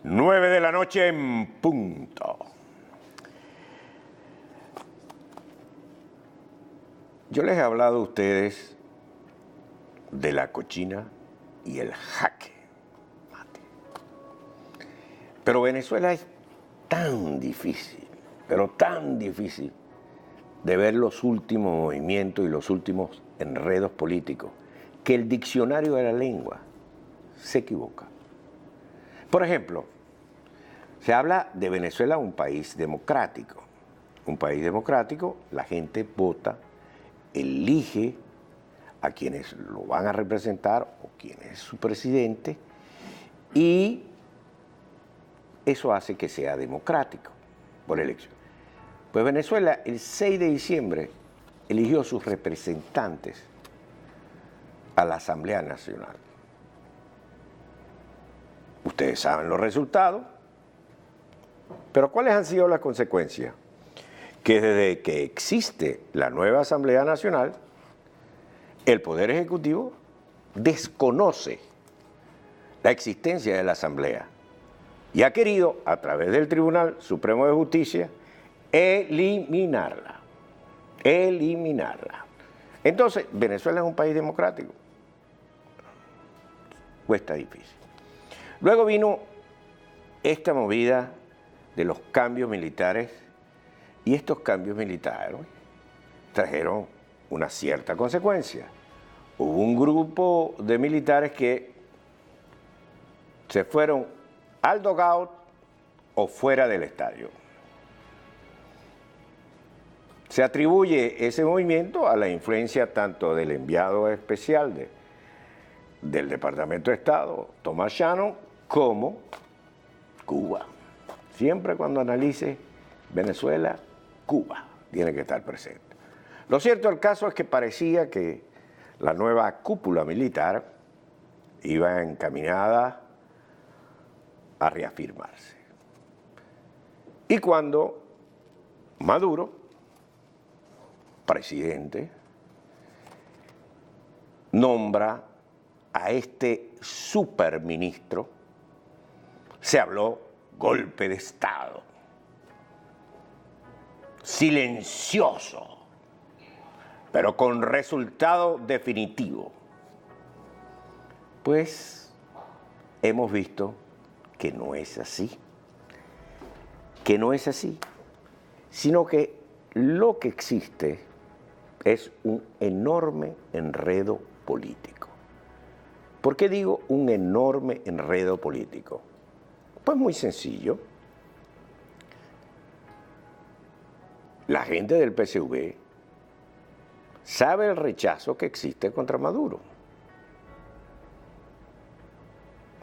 9 de la noche en punto. Yo les he hablado a ustedes de la cochina y el jaque mate. Pero Venezuela es tan difícil, pero tan difícil de ver los últimos movimientos y los últimos enredos políticos, que el diccionario de la lengua se equivoca. Por ejemplo, se habla de Venezuela un país democrático. Un país democrático, la gente vota, elige a quienes lo van a representar o quién es su presidente, y eso hace que sea democrático por elección. Pues Venezuela el 6 de diciembre eligió sus representantes a la Asamblea Nacional. Ustedes saben los resultados, pero ¿cuáles han sido las consecuencias? Que desde que existe la nueva Asamblea Nacional, el Poder Ejecutivo desconoce la existencia de la Asamblea y ha querido, a través del Tribunal Supremo de Justicia, eliminarla. Entonces, ¿Venezuela es un país democrático? Cuesta difícil. Luego vino esta movida de los cambios militares, y estos cambios militares trajeron una cierta consecuencia. Hubo un grupo de militares que se fueron al dugout o fuera del estadio. Se atribuye ese movimiento a la influencia tanto del enviado especial del Departamento de Estado, Thomas Shannon, como Cuba. Siempre cuando analice Venezuela, Cuba tiene que estar presente. Lo cierto del caso es que parecía que la nueva cúpula militar iba encaminada a reafirmarse. Y cuando Maduro, presidente, nombra a este superministro, se habló golpe de Estado, silencioso, pero con resultado definitivo. Pues hemos visto que no es así, sino que lo que existe es un enorme enredo político. ¿Por qué digo un enorme enredo político? Pues muy sencillo. La gente del PSV sabe el rechazo que existe contra Maduro.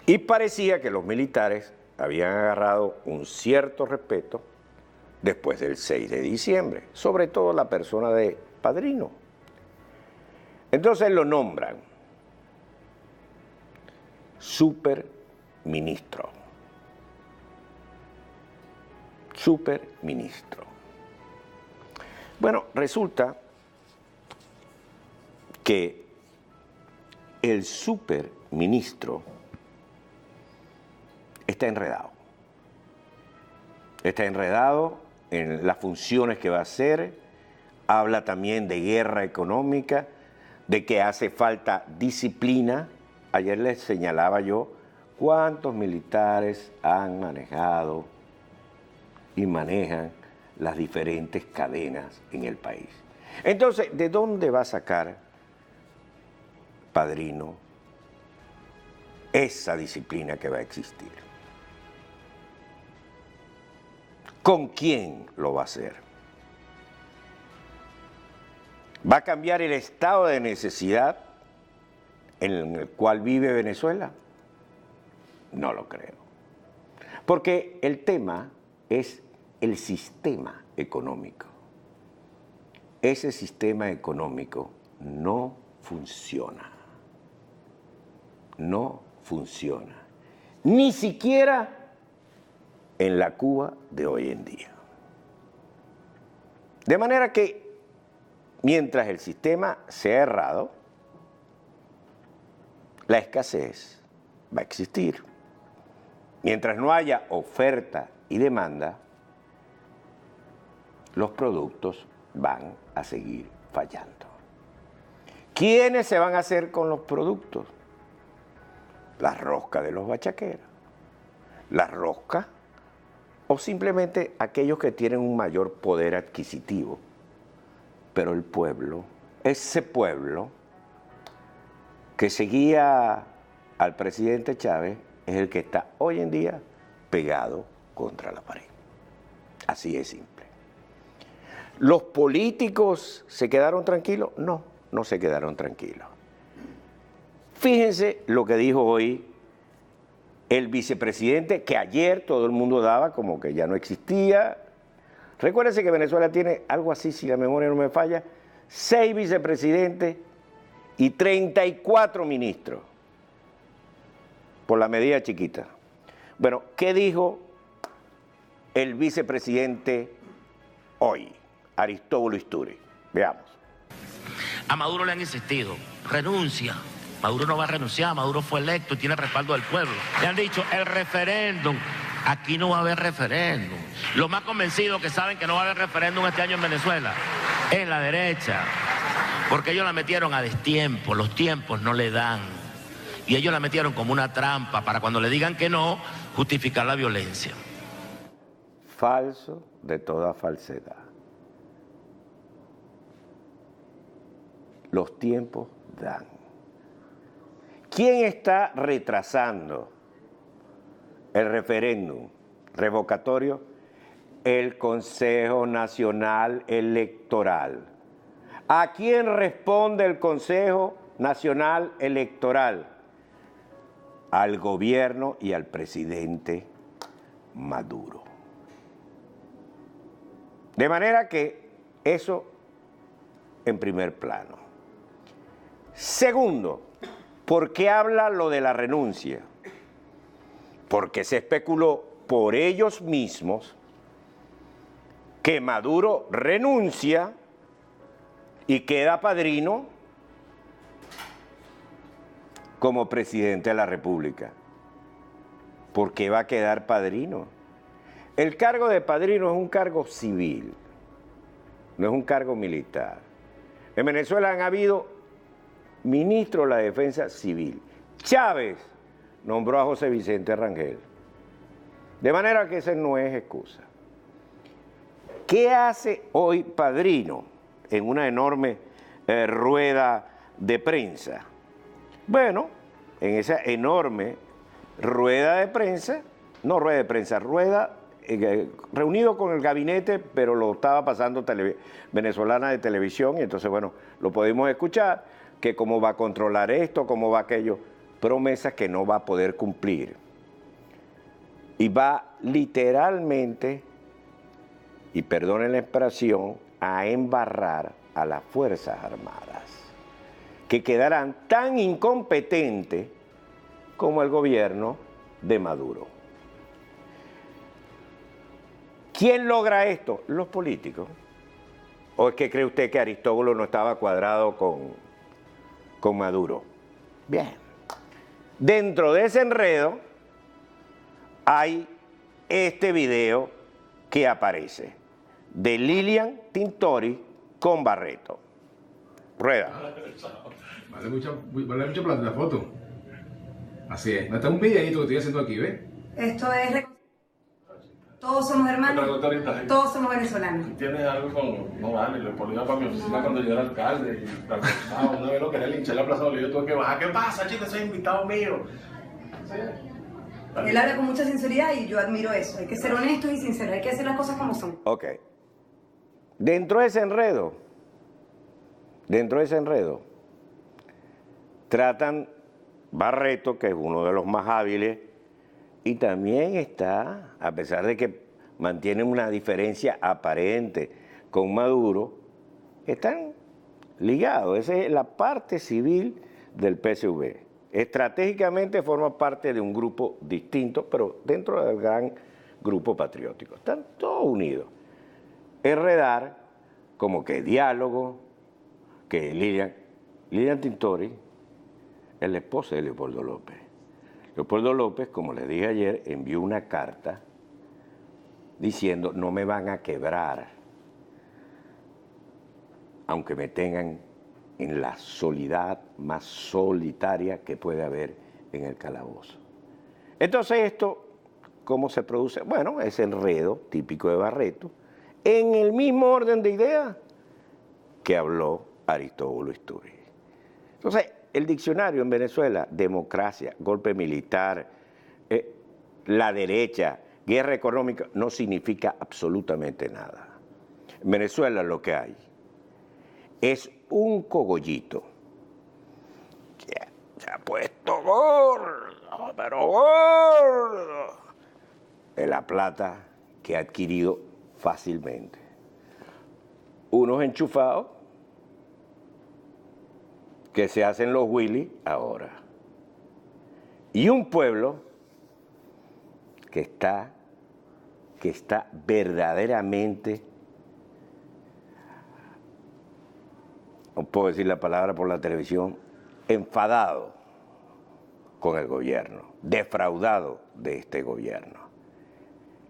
Y parecía que los militares habían agarrado un cierto respeto después del 6 de diciembre, sobre todo la persona de Padrino. Entonces lo nombran superministro. Bueno, resulta que el superministro está enredado. Está enredado en las funciones que va a hacer, habla también de guerra económica, de que hace falta disciplina. Ayer les señalaba yo cuántos militares han manejado y manejan las diferentes cadenas en el país. Entonces, ¿de dónde va a sacar Padrino esa disciplina que va a existir? ¿Con quién lo va a hacer? ¿Va a cambiar el estado de necesidad en el cual vive Venezuela? No lo creo. Porque el tema es el sistema económico. Ese sistema económico no funciona. No funciona. Ni siquiera en la Cuba de hoy en día. De manera que mientras el sistema sea errado, la escasez va a existir. mientras no haya oferta y demanda, los productos van a seguir fallando. ¿Quiénes se van a hacer con los productos? La rosca de los bachaqueros, la rosca o simplemente aquellos que tienen un mayor poder adquisitivo. Pero el pueblo, ese pueblo que seguía al presidente Chávez, es el que está hoy en día pegado contra la pared. Así es simple. ¿Los políticos se quedaron tranquilos? No, no se quedaron tranquilos. Fíjense lo que dijo hoy el vicepresidente, que ayer todo el mundo daba como que ya no existía. Recuérdense que Venezuela tiene algo así, si la memoria no me falla, 6 vicepresidentes y 34 ministros, por la medida chiquita. Bueno, ¿qué dijo el vicepresidente hoy, Aristóbulo Isturi? Veamos. A Maduro le han insistido, renuncia. Maduro no va a renunciar, Maduro fue electo y tiene respaldo del pueblo. Le han dicho, el referéndum, aquí no va a haber referéndum. Los más convencidos que saben que no va a haber referéndum este año en Venezuela es la derecha, porque ellos la metieron a destiempo, los tiempos no le dan. Y ellos la metieron como una trampa para cuando le digan que no, justificar la violencia. Falso de toda falsedad. Los tiempos dan. ¿Quién está retrasando el referéndum revocatorio? El Consejo Nacional Electoral. ¿A quién responde el Consejo Nacional Electoral? Al gobierno y al presidente Maduro. De manera que eso en primer plano. Segundo, ¿por qué habla lo de la renuncia? Porque se especuló por ellos mismos que Maduro renuncia y queda padrino como presidente de la República. ¿Por qué va a quedar padrino? El cargo de padrino es un cargo civil, no es un cargo militar. En Venezuela han habido ministros de la Defensa Civil. Chávez nombró a José Vicente Rangel. De manera que esa no es excusa. ¿Qué hace hoy padrino en una enorme rueda de prensa? Bueno, en esa enorme rueda de prensa, no rueda de prensa, reunido con el gabinete, pero lo estaba pasando Venezolana de Televisión, y entonces, bueno, lo podemos escuchar, que cómo va a controlar esto, cómo va aquello, promesas que no va a poder cumplir. Y va literalmente, y perdonen la expresión, a embarrar a las Fuerzas Armadas, que quedarán tan incompetentes como el gobierno de Maduro. ¿Quién logra esto? Los políticos. ¿O es que cree usted que Aristóbulo no estaba cuadrado con Maduro? Bien. Dentro de ese enredo hay este video que aparece de Lilian Tintori con Barreto. Rueda. Vale mucho plata la foto. Así es. No está un videíto que estoy haciendo aquí, ¿ves? Esto es... Todos somos hermanos, todos somos venezolanos. ¿Tienes algo con... No vale, lo ponía para mi oficina cuando yo era alcalde. Y una vez lo quería linchar en la Plaza de Bolívar, tuve que bajar. ¿Qué pasa, chicos? Soy invitado mío. ¿Sí? Él habla con mucha sinceridad y yo admiro eso. Hay que ser honestos y sinceros, hay que hacer las cosas como son. Ok. Dentro de ese enredo, tratan Barreto, que es uno de los más hábiles, y también está, a pesar de que mantienen una diferencia aparente con Maduro, están ligados. Esa es la parte civil del PSV. Estratégicamente forma parte de un grupo distinto, pero dentro del gran grupo patriótico. Están todos unidos. Enredar como que diálogo, que Lilian Tintori es la esposa de Leopoldo López. Leopoldo López, como les dije ayer, envió una carta diciendo no me van a quebrar, aunque me tengan en la soledad más solitaria que puede haber en el calabozo. Entonces esto, ¿cómo se produce? Bueno, es enredo típico de Barreto, en el mismo orden de ideas que habló Aristóbulo Istúriz. Entonces, el diccionario en Venezuela, democracia, golpe militar, la derecha, guerra económica, no significa absolutamente nada. En Venezuela lo que hay es un cogollito que se ha puesto gordo, pero gordo, de la plata que ha adquirido fácilmente. Unos enchufados que se hacen los Willy ahora. Y un pueblo que está verdaderamente, no puedo decir la palabra por la televisión, enfadado con el gobierno, defraudado de este gobierno.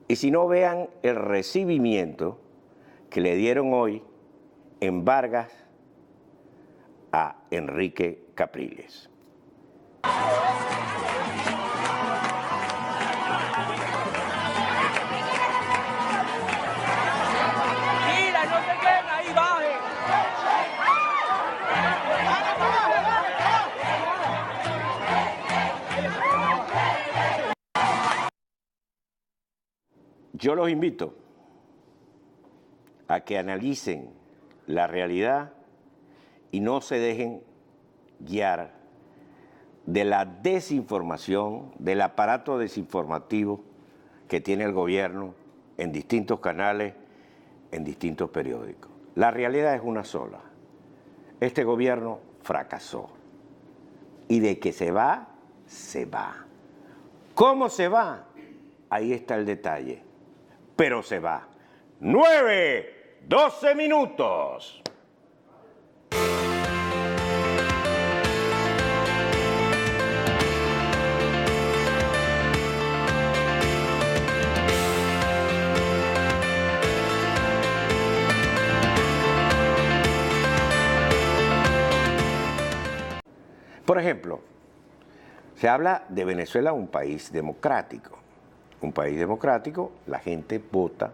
Y si no, vean el recibimiento que le dieron hoy en Vargas a Enrique Capriles. Mira, no se queden ahí, baje. Yo los invito a que analicen la realidad y no se dejen guiar de la desinformación, del aparato desinformativo que tiene el gobierno en distintos canales, en distintos periódicos. La realidad es una sola. Este gobierno fracasó. Y de que se va, se va. ¿Cómo se va? Ahí está el detalle. Pero se va. 9:12 minutos. Por ejemplo, se habla de Venezuela un país democrático. Un país democrático, la gente vota,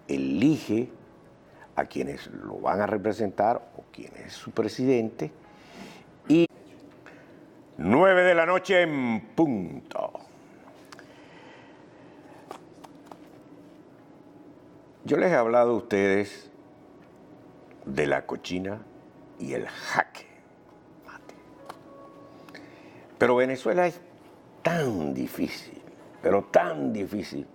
elige a quienes lo van a representar o quién es su presidente. Y 9 de la noche en punto. Yo les he hablado a ustedes de la cochina y el jaque mate. Pero Venezuela es tan difícil, pero tan difícil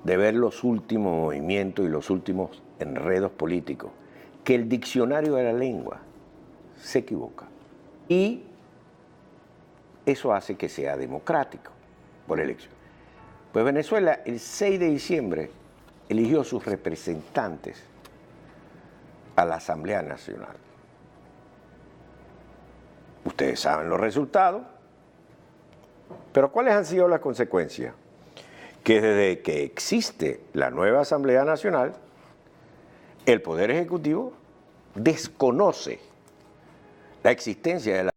de ver los últimos movimientos y los últimos enredos políticos, que el diccionario de la lengua se equivoca. Y eso hace que sea democrático por elección. Pues Venezuela el 6 de diciembre eligió sus representantes a la Asamblea Nacional. Ustedes saben los resultados, pero ¿cuáles han sido las consecuencias? Que desde que existe la nueva Asamblea Nacional, el Poder Ejecutivo desconoce la existencia de la